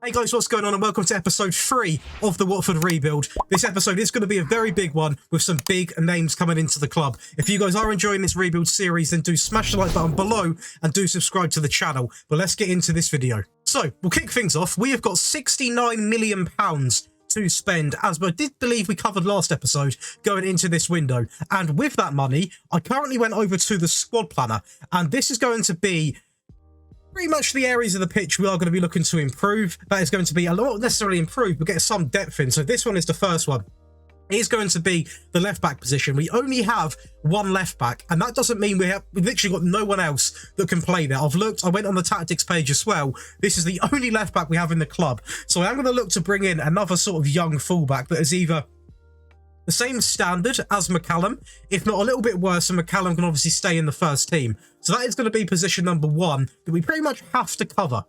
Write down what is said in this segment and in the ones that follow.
Hey guys, what's going on, and welcome to episode 3 of the Watford rebuild. This episode is going to be a very big one with some big names coming into the club. If you guys are enjoying this rebuild series, then do smash the like button below and do subscribe to the channel. But let's get into this video. So, we'll kick things off. We have got £69 million to spend, as I did believe we covered last episode, going into this window. And with that money, I currently went over to the squad planner, and this is going to be pretty much the areas of the pitch we are going to be looking to improve. That is going to be a lot, not necessarily improve, but get some depth in. So this one is the first one. It is going to be the left back position. We only have one left back, and that doesn't mean we've literally got no one else that can play there. I've looked, I went on the tactics page as well. This is the only left back we have in the club. So I am going to look to bring in another sort of young fullback that is either the same standard as McCallum, if not a little bit worse, and McCallum can obviously stay in the first team. So that is going to be position number 1 that we pretty much have to cover.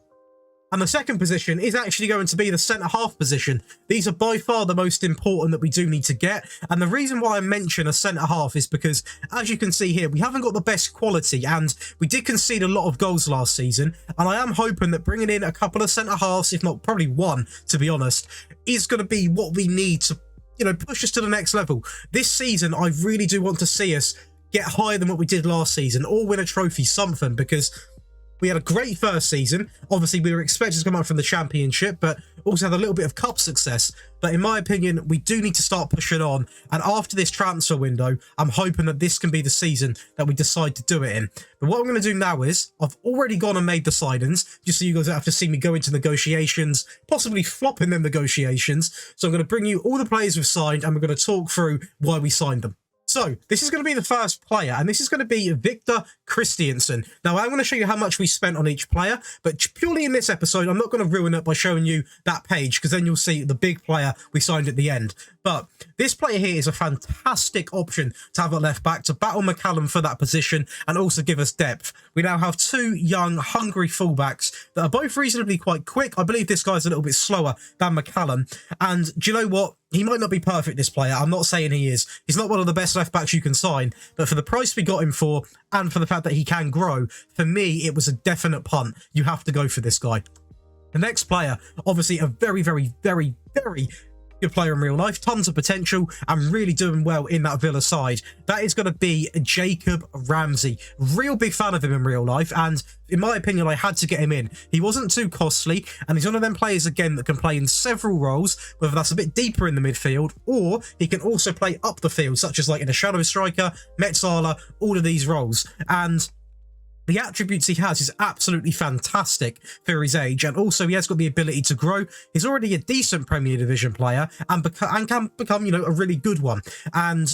And the second position is actually going to be the centre-half position. These are by far the most important that we do need to get. And the reason why I mention a centre-half is because, as you can see here, we haven't got the best quality, and we did concede a lot of goals last season. And I am hoping that bringing in a couple of centre-halves, if not probably one, to be honest, is going to be what we need to, you know, push us to the next level. This season, I really do want to see us get higher than what we did last season, or win a trophy, something, because we had a great first season. Obviously, we were expected to come out from the championship, but also had a little bit of cup success. But in my opinion, we do need to start pushing on. And after this transfer window, I'm hoping that this can be the season that we decide to do it in. But what I'm going to do now is, I've already gone and made the signings, just so you guys don't have to see me go into negotiations, possibly flop in them negotiations. So I'm going to bring you all the players we've signed, and we're going to talk through why we signed them. So, this is going to be the first player, and this is going to be Victor Christiansen. Now, I'm going to show you how much we spent on each player, but purely in this episode, I'm not going to ruin it by showing you that page, because then you'll see the big player we signed at the end. But this player here is a fantastic option to have at left back, to battle McCallum for that position, and also give us depth. We now have 2 young, hungry fullbacks that are both reasonably quite quick. I believe this guy's a little bit slower than McCallum, and do you know what? He might not be perfect, this player. I'm not saying he is. He's not one of the best left-backs you can sign. But for the price we got him for, and for the fact that he can grow, for me, it was a definite punt. You have to go for this guy. The next player, obviously a very, very, very, very good player in real life. Tons of potential and really doing well in that Villa side. That is going to be Jacob Ramsey. Real big fan of him in real life, and in my opinion, I had to get him in. He wasn't too costly, and he's one of them players, again, that can play in several roles, whether that's a bit deeper in the midfield, or he can also play up the field, such as like in a shadow striker, Metzala, all of these roles. And the attributes he has is absolutely fantastic for his age, and also he has got the ability to grow. He's already a decent Premier Division player, and can become, you know, a really good one. And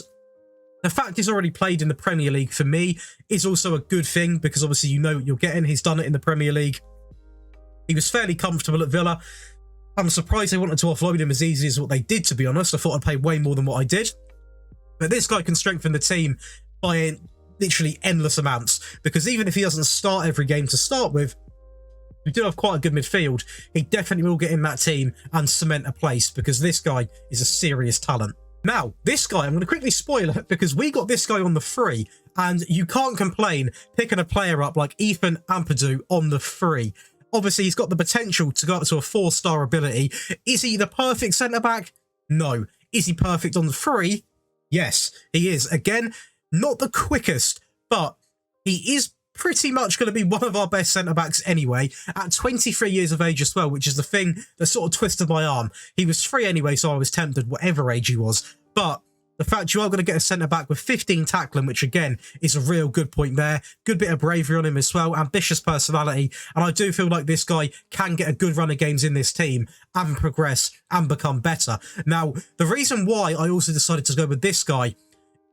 the fact he's already played in the Premier League, for me, is also a good thing, because obviously you know what you're getting. He's done it in the Premier League. He was fairly comfortable at Villa. I'm surprised they wanted to offload him as easy as what they did, to be honest. I thought I'd pay way more than what I did. But this guy can strengthen the team by literally endless amounts, because even if he doesn't start every game to start with, we do have quite a good midfield. He definitely will get in that team and cement a place, because this guy is a serious talent. Now, this guy, I'm going to quickly spoil it, because we got this guy on the free, and you can't complain picking a player up like Ethan Ampadu on the free. Obviously, he's got the potential to go up to a 4-star ability. Is he the perfect centre-back? No. Is he perfect on the free? Yes, he is. Again, not the quickest, but he is pretty much going to be one of our best centre-backs anyway, at 23 years of age as well, which is the thing that sort of twisted my arm. He was free anyway, so I was tempted whatever age he was. But the fact you are going to get a centre-back with 15 tackling, which again is a real good point there. Good bit of bravery on him as well, ambitious personality, and I do feel like this guy can get a good run of games in this team and progress and become better. Now, the reason why I also decided to go with this guy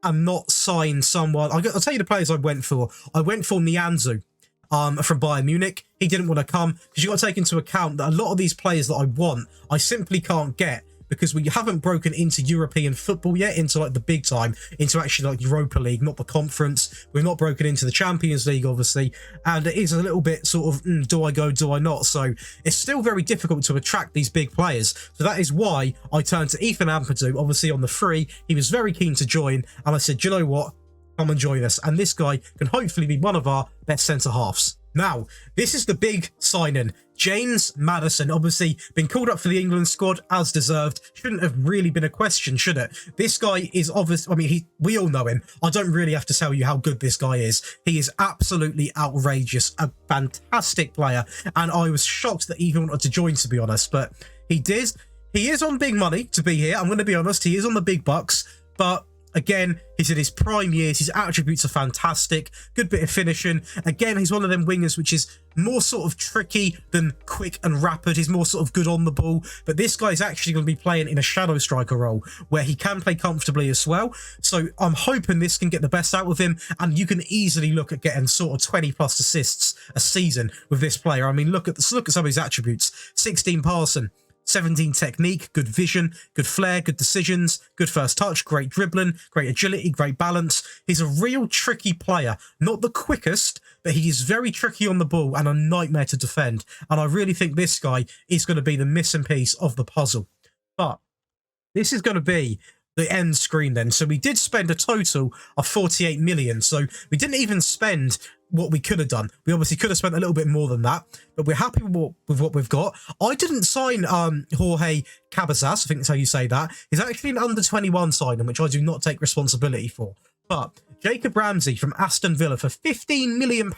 and not sign someone, I'll tell you the players I went for. I went for Nianzou from Bayern Munich. He didn't want to come, because you've got to take into account that a lot of these players that I want, I simply can't get, because we haven't broken into European football yet, into like the big time, into actually like Europa League, not the Conference. We've not broken into the Champions League, obviously, and it is a little bit sort of, do I go, do I not? So it's still very difficult to attract these big players. So that is why I turned to Ethan Ampadu, obviously on the free. He was very keen to join, and I said, you know what? Come and join us. And this guy can hopefully be one of our best centre-halves. Now, this is the big signing. James Maddison, obviously been called up for the England squad as deserved. Shouldn't have really been a question, should it? This guy is obvious. I mean, we all know him. I don't really have to tell you how good this guy is. He is absolutely outrageous, a fantastic player, and I was shocked that he even wanted to join, to be honest, but he did. He is on big money to be here. I'm going to be honest. He is on the big bucks, but again, he's in his prime years. His attributes are fantastic. Good bit of finishing. Again, he's one of them wingers which is more sort of tricky than quick and rapid. He's more sort of good on the ball. But this guy is actually going to be playing in a shadow striker role where he can play comfortably as well. So I'm hoping this can get the best out of him. And you can easily look at getting sort of 20 plus assists a season with this player. I mean, look at some of his attributes. 16 passing. 17 technique, good vision, good flair, good decisions, good first touch, great dribbling, great agility, great balance. He's a real tricky player. Not the quickest, but he is very tricky on the ball and a nightmare to defend. And I really think this guy is going to be the missing piece of the puzzle. But this is going to be the end screen then. So we did spend a total of 48 million. So we didn't even spend what we could have done. We obviously could have spent a little bit more than that, but we're happy with what we've got. I didn't sign Jorge Cabezas, I think that's how you say that. He's actually an under 21 signing, which I do not take responsibility for. But Jacob Ramsey from Aston Villa for £15 million,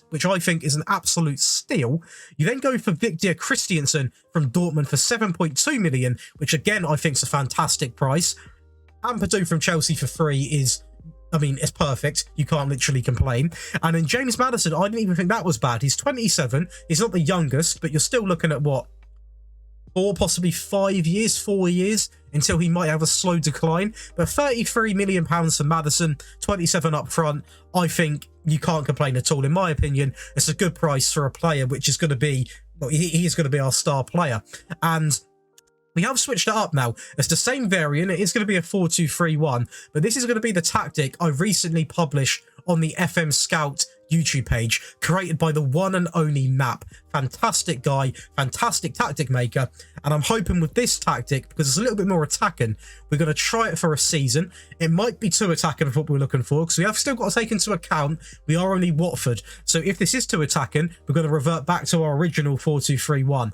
which I think is an absolute steal. You then go for Victor Christiansen from Dortmund for 7.2 million, which again I think is a fantastic price. Ampadu from Chelsea for free is, I mean, it's perfect. You can't literally complain. And then James Maddison, I didn't even think that was bad. He's 27. He's not the youngest, but you're still looking at what? 4 years until he might have a slow decline. But £33 million for Maddison, 27 up front. I think you can't complain at all. In my opinion, it's a good price for a player which is going to be, well, he is going to be our star player. And we have switched it up now. It's the same variant. It is going to be a 4-2-3-1, but this is going to be the tactic I recently published on the FM Scout YouTube page, created by the one and only Nap. Fantastic guy, fantastic tactic maker, and I'm hoping with this tactic, because it's a little bit more attacking, we're going to try it for a season. It might be too attacking for what we're looking for, because we have still got to take into account we are only Watford. So if this is too attacking, we're going to revert back to our original 4-2-3-1.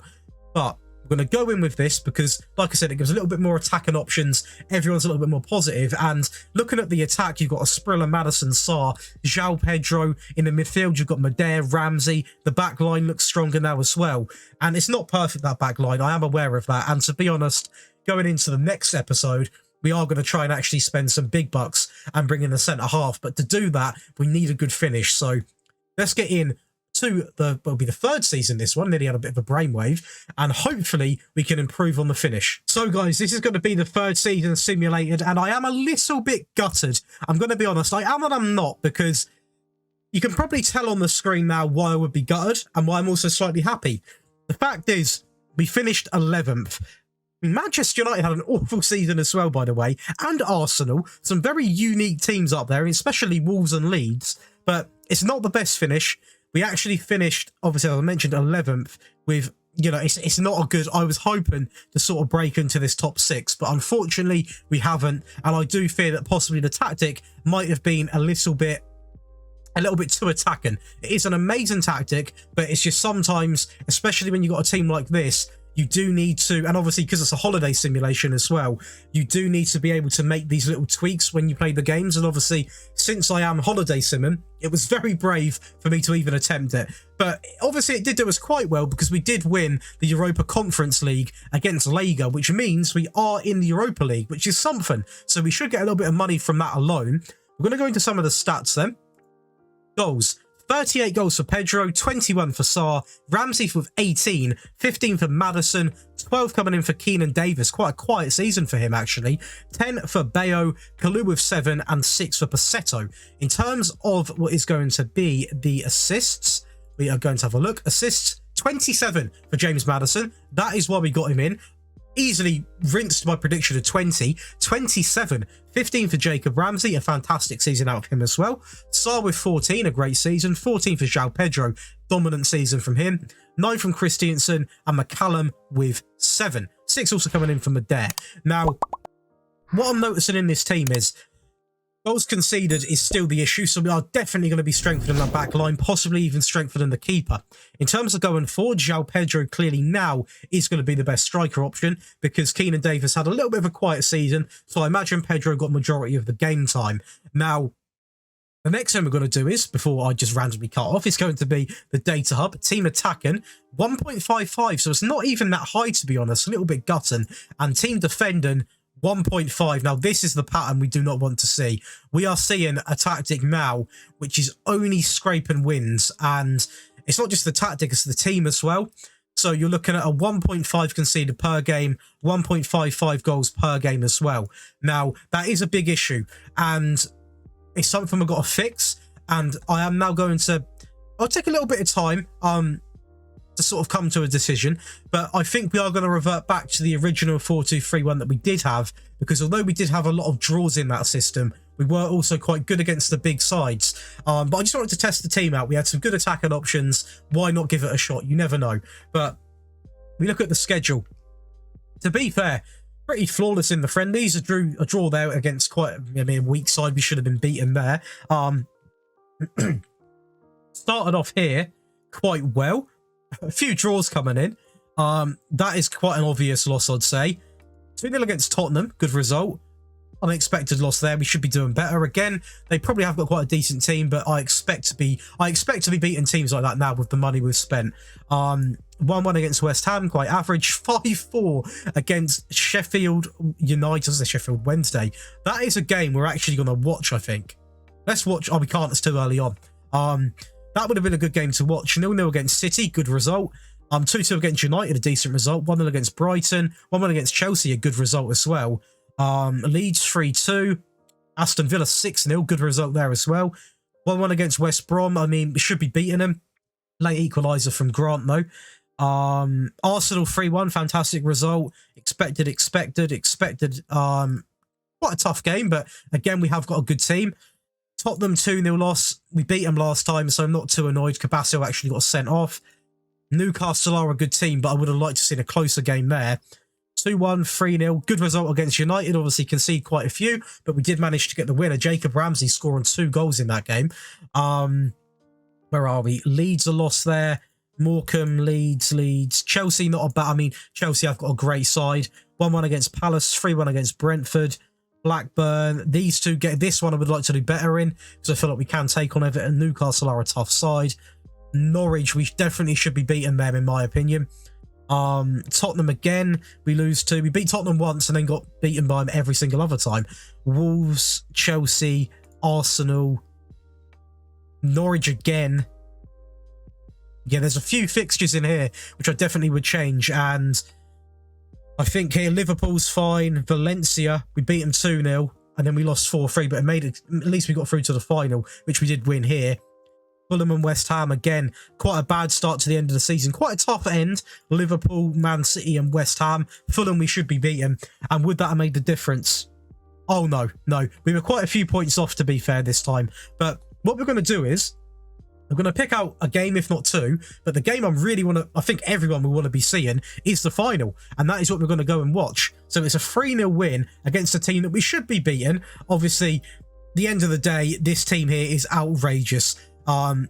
But we're going to go in with this because, like I said, it gives a little bit more attacking options. Everyone's a little bit more positive. And looking at the attack, you've got a Sprilla, Maddison, Sarr, João Pedro. In the midfield, you've got Madère, Ramsey. The back line looks stronger now as well. And it's not perfect, that back line. I am aware of that. And to be honest, going into the next episode, we are going to try and actually spend some big bucks and bring in the centre half. But to do that, we need a good finish. So let's get in to will be the third season. This one nearly had a bit of a brainwave, and hopefully we can improve on the finish. So guys, this is going to be the third season simulated, and I am a little bit gutted. I'm going to be honest, I am and I'm not, because you can probably tell on the screen now why I would be gutted and why I'm also slightly happy. The fact is, we finished 11th. Manchester United had an awful season as well, by the way, and Arsenal. Some very unique teams up there, especially Wolves and Leeds, but it's not the best finish. We actually finished, obviously, as I mentioned, 11th with, you know, it's not a good, I was hoping to sort of break into this top 6, but unfortunately we haven't. And I do fear that possibly the tactic might have been a little bit too attacking. It is an amazing tactic, but it's just sometimes, especially when you've got a team like this, you do need to, and obviously because it's a holiday simulation as well, you do need to be able to make these little tweaks when you play the games. And obviously, since I am holiday simming, it was very brave for me to even attempt it. But obviously it did do us quite well, because we did win the Europa Conference League against Lega, which means we are in the Europa League, which is something. So we should get a little bit of money from that alone. We're going to go into some of the stats then. Goals. 38 goals for Pedro, 21 for Sarr, Ramsey with 18, 15 for Maddison, 12 coming in for Keenan Davis. Quite a quiet season for him, actually. 10 for Bayo, Kalou with 7, and 6 for Passetto. In terms of what is going to be the assists, we are going to have a look. Assists, 27 for James Maddison. That is why we got him in. Easily rinsed my prediction of 20. 27. 15 for Jacob Ramsey, a fantastic season out of him as well. Sarr with 14, a great season. 14 for João Pedro, dominant season from him. 9 from Christiansen, and McCallum with 7. 6 also coming in from Madère. Now, what I'm noticing in this team is Goals conceded is still the issue, so we are definitely going to be strengthening that back line, possibly even strengthening the keeper. In terms of going forward, João Pedro clearly now is going to be the best striker option because Keenan Davis had a little bit of a quiet season, so I imagine Pedro got majority of the game time. Now, the next thing we're going to do is, before I just randomly cut off, is going to be the data hub. Team attacking, 1.55, so it's not even that high, to be honest, a little bit gutting. And team defending, 1.5. Now, this is the pattern we do not want to see. We are seeing a tactic now, which is only scraping wins. And it's not just the tactic, it's the team as well. So you're looking at a 1.5 conceded per game, 1.55 goals per game as well. Now, that is a big issue. And it's something we've got to fix. And I am now going to... I'll take a little bit of time to sort of come to a decision, but I think we are going to revert back to the original 4-2-3-1 that we did have, because although we did have a lot of draws in that system, we were also quite good against the big sides. But I just wanted to test the team out. We had some good attacking options. Why not give it a shot? You never know. But we look at the schedule. To be fair, pretty flawless in the friendlies. A draw there against quite a weak side. We should have been beaten there. Started off here quite well. A few draws coming in. That is quite an obvious loss, I'd say. 2-0 against Tottenham, good result. Unexpected loss there. We should be doing better. Again, they probably have got quite a decent team, but I expect to be beating teams like that now with the money we've spent. 1-1 against West Ham, quite average. 5-4 against Sheffield United. Sheffield Wednesday. That is a game we're actually going to watch, I think. Let's watch. Oh, we can't. It's too early on. That would have been a good game to watch. 0-0 against City, good result. 2-2 against United, a decent result. 1-0 against Brighton. 1-1 against Chelsea, a good result as well. Leeds 3-2. Aston Villa 6-0, good result there as well. 1-1 against West Brom. I mean, we should be beating them. Late equaliser from Grant, though. Arsenal 3-1, fantastic result. Expected. Quite a tough game, but again, we have got a good team. Tottenham 2-0 loss. We beat them last time, so I'm not too annoyed. Cabasio actually got sent off. Newcastle are a good team, but I would have liked to see a closer game there. 2-1, 3-0. Good result against United. Obviously conceded quite a few, but we did manage to get the winner. Jacob Ramsey scoring 2 goals in that game. Where are we? Leeds a loss there. Morecambe, Leeds. Chelsea, not a bad... I mean, Chelsea have got a great side. 1-1 against Palace. 3-1 against Brentford. Blackburn, these two get this one I would like to do better in because I feel like we can take on Everton. Newcastle are a tough side. Norwich, we definitely should be beating them in my opinion. Tottenham again, we lose to. We beat Tottenham once and then got beaten by them every single other time. Wolves, Chelsea, Arsenal, Norwich again. Yeah, there's a few fixtures in here which I definitely would change, and I think here Liverpool's fine. Valencia, we beat them 2-0 and then we lost 4-3, but it made it, at least we got through to the final, which we did win here. Fulham and West Ham, again, quite a bad start to the end of the season. Quite a tough end. Liverpool, Man City and West Ham. Fulham we should be beating. And would that have made the difference? Oh, no. We were quite a few points off, to be fair, this time. But what we're going to do is, I'm going to pick out a game, if not two, but the game I think everyone will want to be seeing is the final, and that is what we're going to go and watch. So it's a 3-0 win against a team that we should be beating. Obviously, the end of the day, this team here is outrageous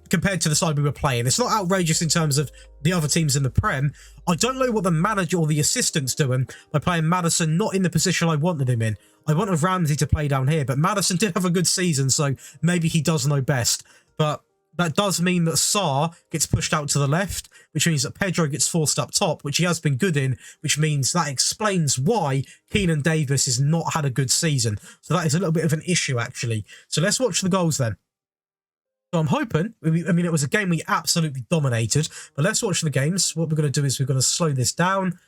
compared to the side we were playing. It's not outrageous in terms of the other teams in the Prem. I don't know what the manager or the assistant's doing by playing Maddison not in the position I wanted him in. I wanted Ramsey to play down here, but Maddison did have a good season, so maybe he does know best. But that does mean that Sarr gets pushed out to the left, which means that Pedro gets forced up top, which he has been good in, which means that explains why Keenan Davis has not had a good season. So that is a little bit of an issue, actually. So let's watch the goals then. So I'm hoping, I mean, it was a game we absolutely dominated, but let's watch the games. What we're going to do is we're going to slow this down.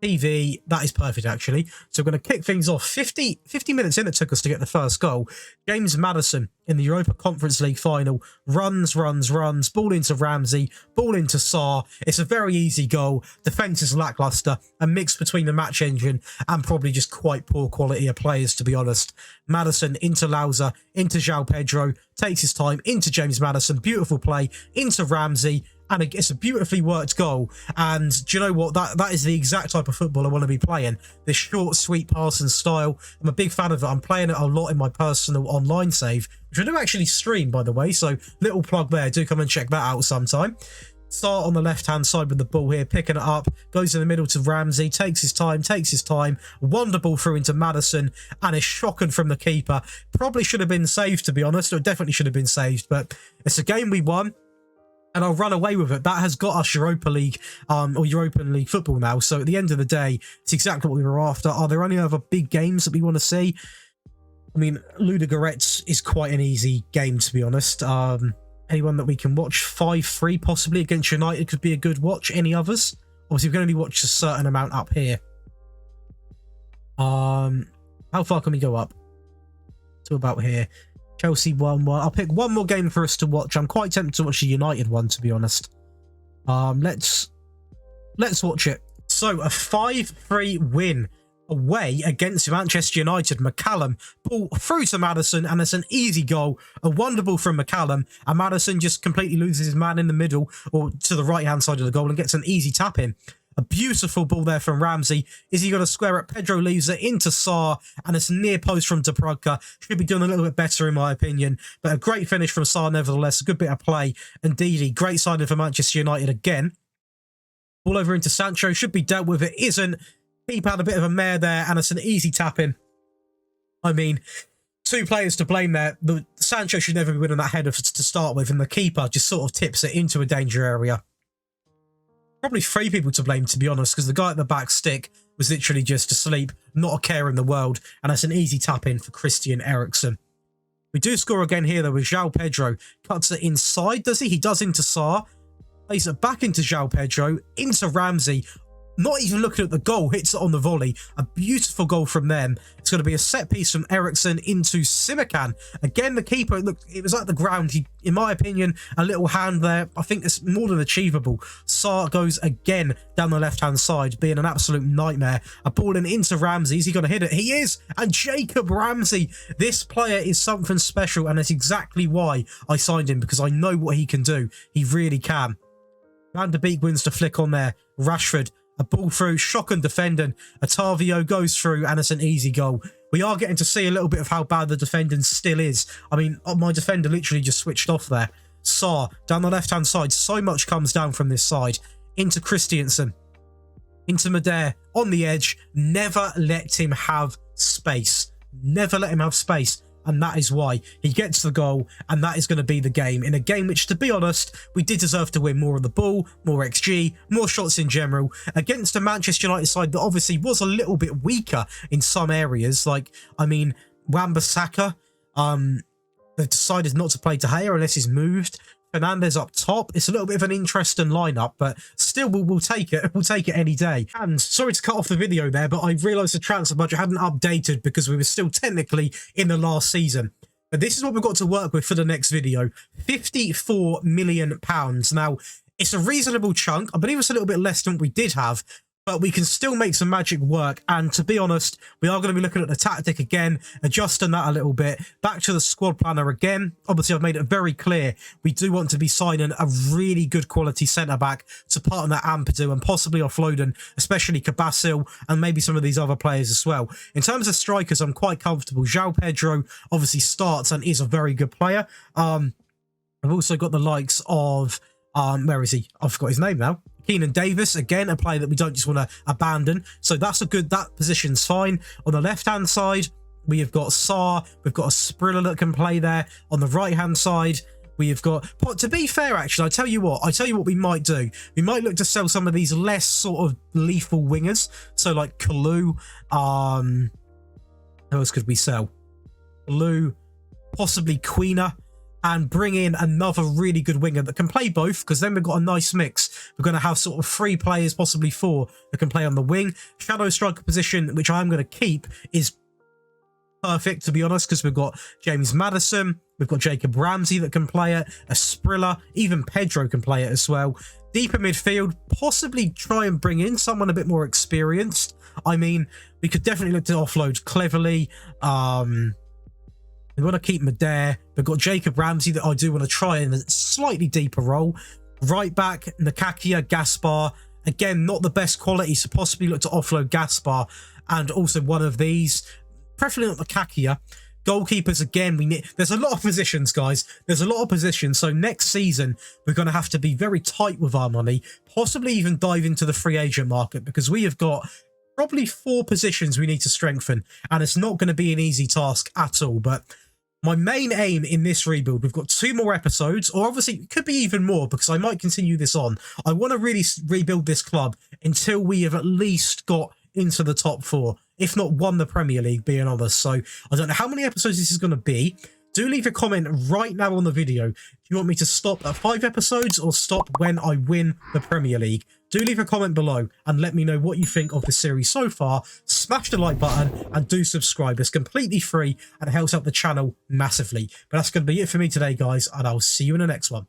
TV, that is perfect actually. So we're going to kick things off. 50 minutes in it took us to get the first goal. James Maddison in the Europa Conference League final. Runs. Ball into Ramsey. Ball into Sarr. It's a very easy goal. Defence is lacklustre. A mix between the match engine and probably just quite poor quality of players, to be honest. Maddison into Louza. Into João Pedro. Takes his time. Into James Maddison. Beautiful play. Into Ramsey. and it's a beautifully worked goal. And do you know what? That is the exact type of football I want to be playing. This short, sweet passing style. I'm a big fan of it. I'm playing it a lot in my personal online save, which I do actually stream, by the way. So little plug there. Do come and check that out sometime. Start on the left-hand side with the ball here, picking it up, goes in the middle to Ramsey, takes his time, wonder ball through into Maddison, and is shocking from the keeper. Probably should have been saved, to be honest, or definitely should have been saved, but it's a game we won, and I'll run away with it. That has got us Europa League, or European League football now, so at the end of the day, it's exactly what we were after. Are there any other big games that we want to see? I mean, Ludogorets is quite an easy game, to be honest. Anyone that we can watch? 5-3 possibly against United could be a good watch. Any others? Obviously, we're going to be watching a certain amount up here. How far can we go up? To about here. Chelsea 1-1. I'll pick one more game for us to watch. I'm quite tempted to watch the United one, to be honest. Let's watch it. So, a 5-3 win away against Manchester United. McCallum ball through to Maddison, and it's an easy goal. A wonderful from McCallum, and Maddison just completely loses his man in the middle, or to the right hand side of the goal, and gets an easy tap in. A beautiful ball there from Ramsey. Is he going to square it? Pedro leaves it into Sarr, and it's near post from Dubravka. Should be doing a little bit better in my opinion, but a great finish from Sarr nevertheless. A good bit of play. And Didi, great signing for Manchester United again. Ball over into Sancho. Should be dealt with. It isn't. Keep had a bit of a mare there, and it's an easy tap in. I mean, two players to blame there. Sancho should never be winning that header to start with, and the keeper just sort of tips it into a danger area. Probably three people to blame, to be honest, because the guy at the back stick was literally just asleep, not a care in the world, and that's an easy tap in for Christian Eriksen. We do score again here, though, with João Pedro. Cuts it inside, does he? He does into Sarr. Plays it back into João Pedro, into Ramsey. Not even looking at the goal, hits it on the volley. A beautiful goal from them. It's going to be a set piece from Eriksen into Simikan. Again, the keeper, look, it was at the ground. He, in my opinion, a little hand there. I think it's more than achievable. Sarr goes again down the left-hand side, being an absolute nightmare. A ball in into Ramsey. Is he going to hit it? He is! And Jacob Ramsey. This player is something special, and that's exactly why I signed him, because I know what he can do. He really can. Van de Beek wins the flick on there. Rashford. A ball through, shocking defending. Otavio goes through, and it's an easy goal. We are getting to see a little bit of how bad the defending still is. I mean, my defender literally just switched off there. Sarr, down the left-hand side. So much comes down from this side. Into Christiansen. Into Madère. On the edge. Never let him have space. Never let him have space. And that is why he gets the goal, and that is going to be the game. In a game which, to be honest, we did deserve to win. More of the ball, more XG, more shots in general, against a Manchester United side that obviously was a little bit weaker in some areas. Like, I mean, Wan-Bissaka, they've decided not to play De Gea unless he's moved. Fernandes up top. It's a little bit of an interesting lineup, but still we'll take it. We'll take it any day. And sorry to cut off the video there, but I realised the transfer budget hadn't updated because we were still technically in the last season. But this is what we've got to work with for the next video. £54 million. Now, it's a reasonable chunk. I believe it's a little bit less than what we did have, but we can still make some magic work. And to be honest, we are going to be looking at the tactic again, adjusting that a little bit. Back to the squad planner again. Obviously, I've made it very clear we do want to be signing a really good quality centre-back to partner Ampadu and possibly offloading, especially Cabasil and maybe some of these other players as well. In terms of strikers, I'm quite comfortable. João Pedro obviously starts and is a very good player. I've also got the likes of, where is he? I forgot his name now. Keenan Davis, again, a player that we don't just want to abandon. So that's a good, that position's fine. On the left-hand side, we have got Sarr. We've got a Sprilla that can play there. On the right-hand side, we have got, but to be fair, actually, I tell you what we might do. We might look to sell some of these less sort of lethal wingers. So like Kalu, who else could we sell? Kalu, possibly Queener. And bring in another really good winger that can play both, because then we've got a nice mix. We're going to have sort of 3 players, possibly 4, that can play on the wing. Shadow striker position, which I'm going to keep, is perfect, to be honest, because we've got James Maddison, we've got Jacob Ramsey that can play it, a Sprilla, even Pedro can play it as well. Deeper midfield, possibly try and bring in someone a bit more experienced. I mean, we could definitely look to offload cleverly. We want to keep Madère. We've got Jacob Ramsey that I do want to try in a slightly deeper role. Right back, Nakakia, Gaspar. Again, not the best quality, so possibly look to offload Gaspar and also one of these. Preferably not Nakakia. Goalkeepers, again, we need... There's a lot of positions, guys. There's a lot of positions. So next season, we're going to have to be very tight with our money. Possibly even dive into the free agent market because we have got probably 4 positions we need to strengthen. And it's not going to be an easy task at all. But my main aim in this rebuild, we've got 2 more episodes, or obviously it could be even more because I might continue this on. I want to really rebuild this club until we have at least got into the top 4, if not won the Premier League, being honest. So I don't know how many episodes this is going to be. Do leave a comment right now on the video. Do you want me to stop at 5 episodes or stop when I win the Premier League? Do leave a comment below and let me know what you think of the series so far. Smash the like button and do subscribe. It's completely free and it helps out the channel massively. But that's going to be it for me today, guys, and I'll see you in the next one.